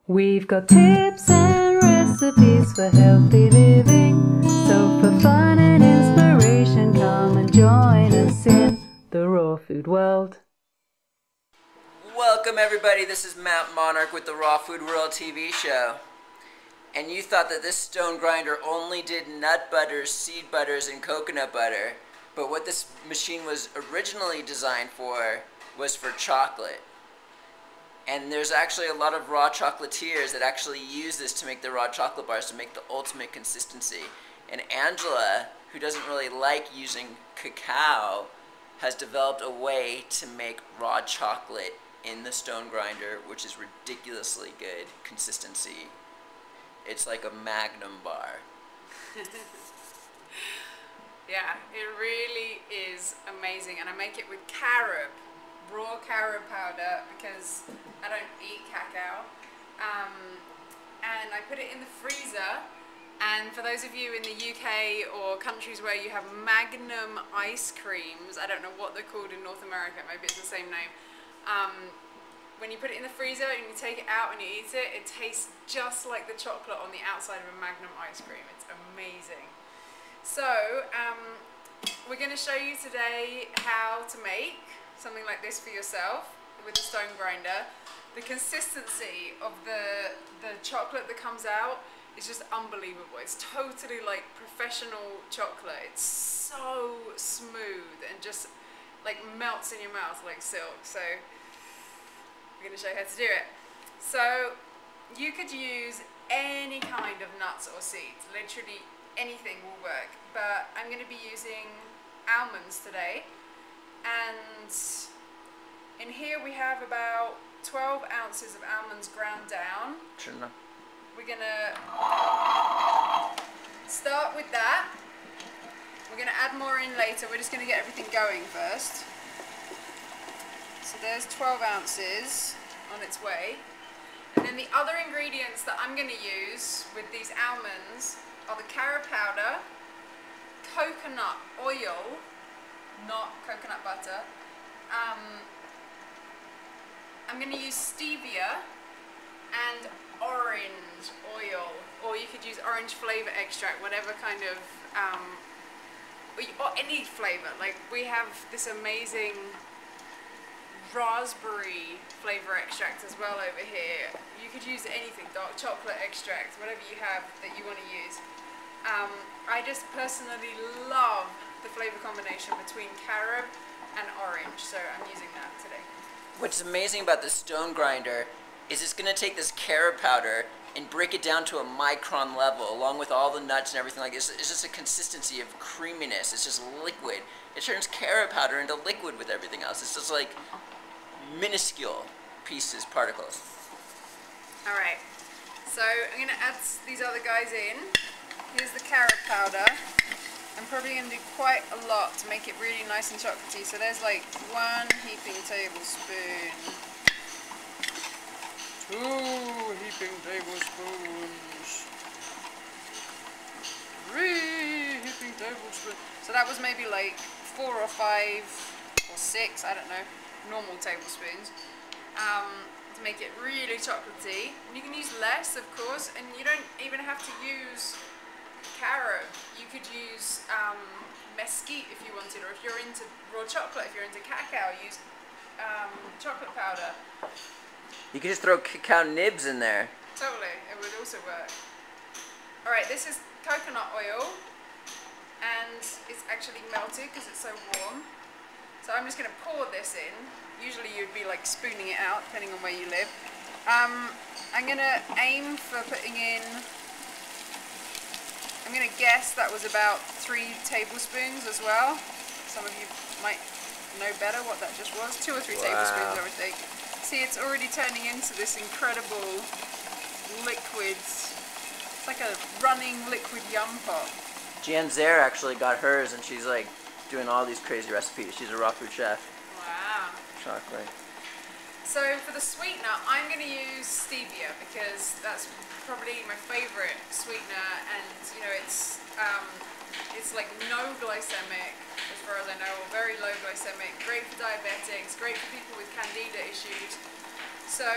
We've got tips and recipes for healthy living. So for fun and inspiration, come and join us in the raw food world. Welcome everybody, this is Matt Monarch with the Raw Food World TV show. And you thought that this stone grinder only did nut butters, seed butters, and coconut butter. But what this machine was originally designed for was for chocolate. And there's actually a lot of raw chocolatiers that actually use this to make the raw chocolate bars to make the ultimate consistency. And Angela, who doesn't really like using cacao, has developed a way to make raw chocolate in the stone grinder, which is ridiculously good consistency. It's like a Magnum bar. Yeah, it really is amazing, and I make it with carob, raw carob powder, because I don't eat cacao, and I put it in the freezer. And for those of you in the UK or countries where you have Magnum ice creams, I don't know what they're called in North America, maybe it's the same name, when you put it in the freezer and you take it out and you eat it, it tastes just like the chocolate on the outside of a Magnum ice cream. It's amazing. So, we're going to show you today how to make something like this for yourself with a stone grinder. The consistency of the chocolate that comes out is just unbelievable. It's totally like professional chocolate. It's so smooth and just like melts in your mouth like silk. So, we're going to show you how to do it. So, you could use any kind of nuts or seeds, literally anything will work, but I'm going to be using almonds today, and in here we have about 12 ounces of almonds ground down. Sure enough. We're going to start with that. We're going to add more in later. We're just going to get everything going first. So there's 12 ounces on its way. And then the other ingredients that I'm going to use with these almonds are the carob powder, coconut oil, not coconut butter. I'm going to use stevia and orange oil, or you could use orange flavor extract, whatever kind of, or any flavor. Like we have this amazing raspberry flavor extract as well over here. You could use anything, dark chocolate extract, whatever you have that you want to use. I just personally love the flavor combination between carob and orange, so I'm using that today. What's amazing about the stone grinder is it's going to take this carob powder and break it down to a micron level, along with all the nuts and everything like this. It's just a consistency of creaminess. It's just liquid. It turns carob powder into liquid with everything else. It's just like minuscule pieces, particles. Alright, so I'm going to add these other guys in. Here's the carob powder. I'm probably going to do quite a lot to make it really nice and chocolatey. So there's like 1 heaping tablespoon. 2 heaping tablespoons. 3 heaping tablespoons. So that was maybe like 4 or 5 or 6, I don't know, normal tablespoons. To make it really chocolatey. And you can use less, of course, and you don't even have to use carob. You could use mesquite if you wanted, or if you're into raw chocolate, if you're into cacao, use chocolate powder. You can just throw cacao nibs in there. Totally, it would also work. Alright, this is coconut oil, and it's actually melted because it's so warm. So I'm just going to pour this in. Usually you'd be like spooning it out, depending on where you live. I'm going to aim for putting in, I'm going to guess that was about 3 tablespoons as well. Some of you might know better what that just was. 2 or 3 tablespoons, I would think. See, it's already turning into this incredible liquid. It's like a running liquid yum pop. Jan Zare actually got hers, and she's like doing all these crazy recipes. She's a raw food chef. Wow. Chocolate. So for the sweetener, I'm going to use stevia because that's probably my favorite sweetener, and you know it's like no glycemic as far as I know, or very low glycemic, great for diabetics, great for people with candida issues. So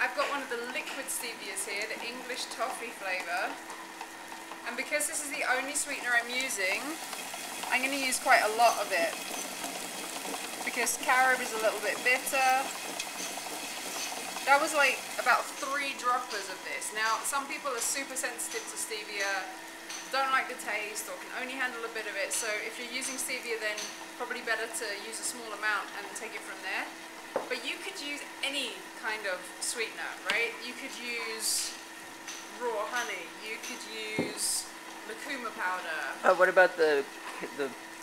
I've got one of the liquid stevias here, the English toffee flavour. And because this is the only sweetener I'm using, I'm going to use quite a lot of it. Because carob is a little bit bitter. That was like about 3 droppers of this. Now, some people are super sensitive to stevia, don't like the taste, or can only handle a bit of it. So if you're using stevia, then probably better to use a small amount and take it from there. But you could use any kind of sweetener, right? You could use raw honey. You could use lucuma powder. What about the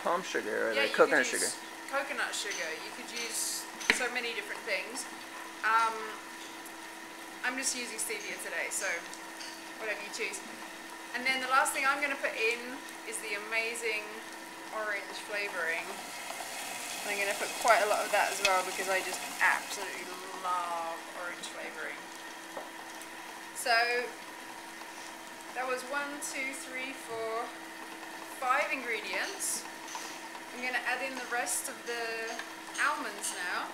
palm sugar or the coconut sugar? Coconut sugar. You could use so many different things. I'm just using stevia today, so whatever you choose. And then the last thing I'm going to put in is the amazing orange flavouring. I'm going to put quite a lot of that as well because I just absolutely love orange flavouring. So that was 1, 2, 3, 4, 5 ingredients. I'm going to add in the rest of the almonds now.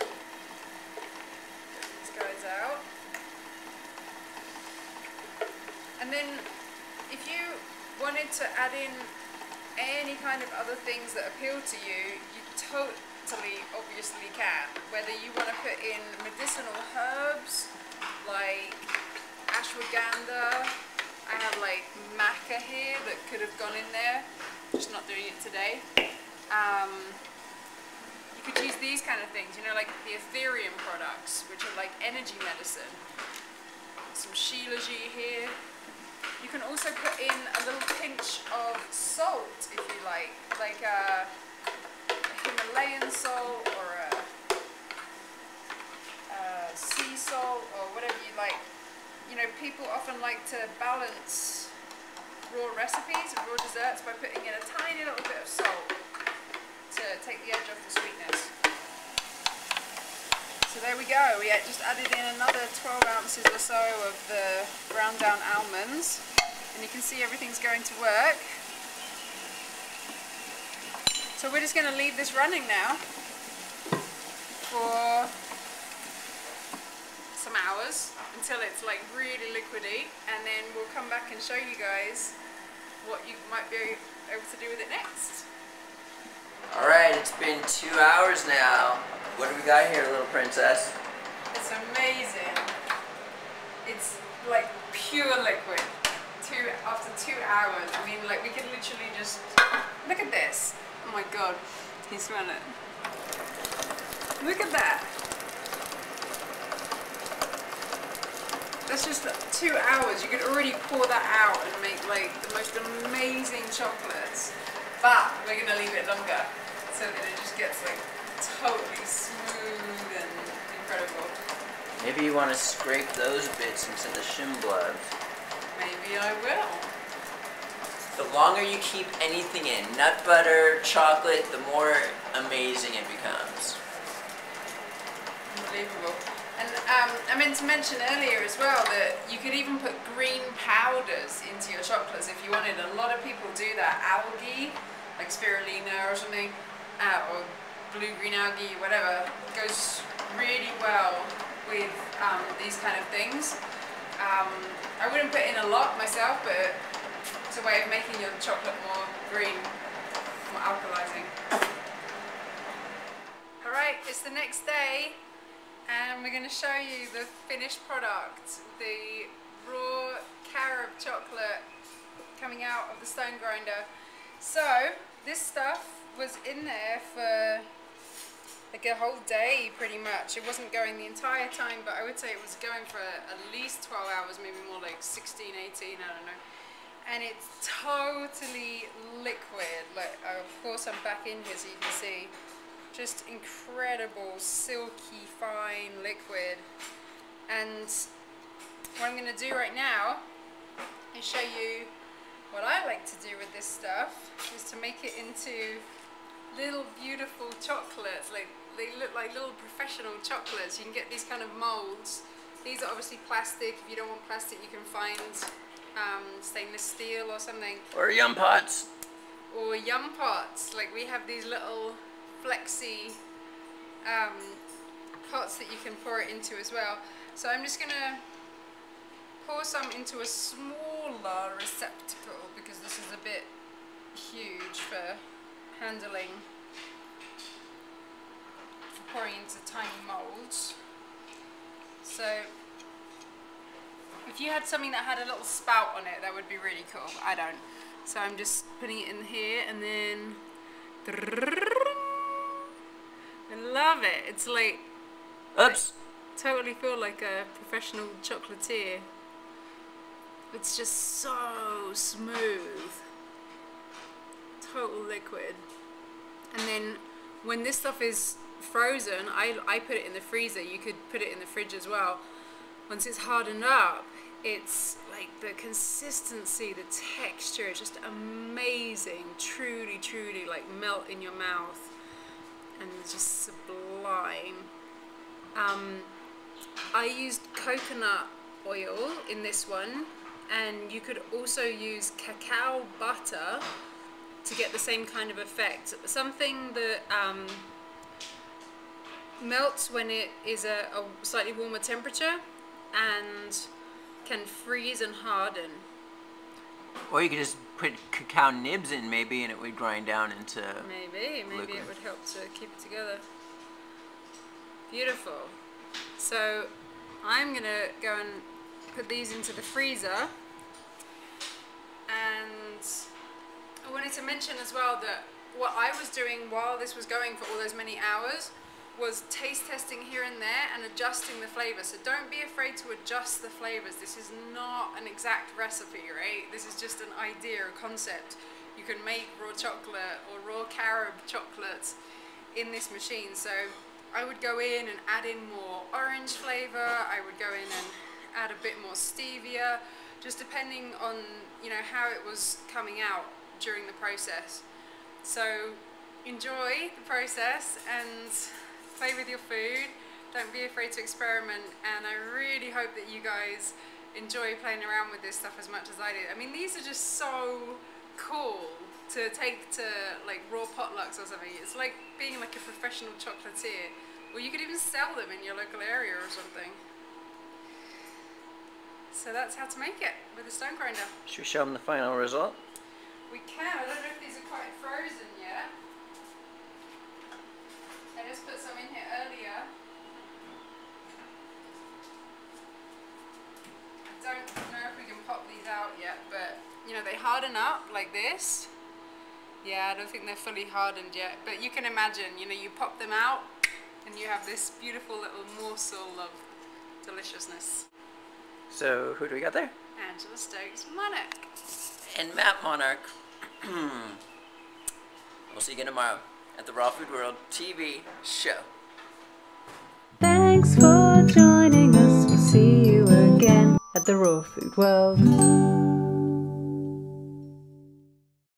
Get these guys out. And then if you wanted to add in any kind of other things that appeal to you, you totally obviously can. Whether you want to put in medicinal herbs like ashwagandha, I have like maca here that could have gone in there, just not doing it today. You could use these kind of things, you know, like the Ethereum products, which are like energy medicine. Some shilajit here. You can also put in a little pinch of salt if you like a Himalayan salt or a sea salt or whatever you like. You know, people often like to balance raw recipes, raw desserts, by putting in a tiny little bit of salt to take the edge off the sweetness. So there we go, we just added in another 12 ounces or so of the ground down almonds, and you can see everything's going to work. So we're just going to leave this running now for some hours until it's like really liquidy, and then we'll come back and show you guys what you might be able to do with it next. Alright, it's been 2 hours now. What do we got here, little princess? It's amazing. It's like pure liquid. After 2 hours. I mean, like, we can literally just look at this. Oh my god, can you smell it? Look at that. That's just 2 hours. You could already pour that out and make like the most amazing chocolates. But we're gonna leave it longer so that it just gets like totally smooth and incredible. Maybe you want to scrape those bits into the shim glove. Maybe I will. The longer you keep anything in, nut butter, chocolate, the more amazing it becomes. Unbelievable. And I meant to mention earlier as well that you could even put green powders into your chocolates if you wanted. A lot of people do that. Algae, like spirulina or something, or blue-green algae, whatever, goes really well with these kind of things. I wouldn't put in a lot myself, but it's a way of making your chocolate more green, more alkalizing. Alright, it's the next day, and we're going to show you the finished product, the raw carob chocolate coming out of the stone grinder. So, this stuff was in there for like a whole day pretty much. It wasn't going the entire time, but I would say it was going for at least 12 hours, maybe more like 16, 18, I don't know. And it's totally liquid. Like, of course I'm back in here so you can see. Just incredible, silky, fine liquid. And what I'm going to do right now is show you what I like to do with this stuff, is to make it into little beautiful chocolates. Like, they look like little professional chocolates. You can get these kind of molds. These are obviously plastic. If you don't want plastic, you can find stainless steel or something. Or yum pots. Or yum pots. Like, we have these little flexi pots that you can pour it into as well. So I'm just gonna pour some into a smaller receptacle because this is a bit huge for handling, for pouring into tiny molds. So if you had something that had a little spout on it, that would be really cool. I don't. So I'm just putting it in here and then I love it. It's like, Oops. I totally feel like a professional chocolatier. It's just so smooth. Total liquid. And then when this stuff is frozen, I put it in the freezer. You could put it in the fridge as well. Once it's hardened up, it's like the consistency, the texture, it's just amazing. Truly, truly like melt in your mouth. And it's just sublime. I used coconut oil in this one, and you could also use cacao butter to get the same kind of effect. Something that melts when it is a slightly warmer temperature and can freeze and harden. Or you could just put cacao nibs in maybe and it would grind down into Maybe liquid. it would help to keep it together. Beautiful. So I'm gonna go and put these into the freezer, and I wanted to mention as well that what I was doing while this was going for all those many hours was taste testing here and there and adjusting the flavor. So don't be afraid to adjust the flavors. This is not an exact recipe, right? This is just an idea, a concept. You can make raw chocolate or raw carob chocolate in this machine. So I would go in and add in more orange flavor. I would go in and add a bit more stevia, just depending on, you know, how it was coming out during the process. So enjoy the process and play with your food. Don't be afraid to experiment, and I really hope that you guys enjoy playing around with this stuff as much as I did. I mean, these are just so cool to take to like raw potlucks or something. It's like being like a professional chocolatier, or you could even sell them in your local area or something. So that's how to make it with a stone grinder. Should we show them the final result? We can. I don't know if these are quite frozen yet. I just put some in here earlier. I don't know if we can pop these out yet, but you know, they harden up like this. Yeah, I don't think they're fully hardened yet, but you can imagine, you know, you pop them out and you have this beautiful little morsel of deliciousness. So who do we got there? Angela Stokes Monarch. And Matt Monarch. We'll see you again tomorrow at the Raw Food World TV show. Thanks for joining us. We'll see you again at the Raw Food World.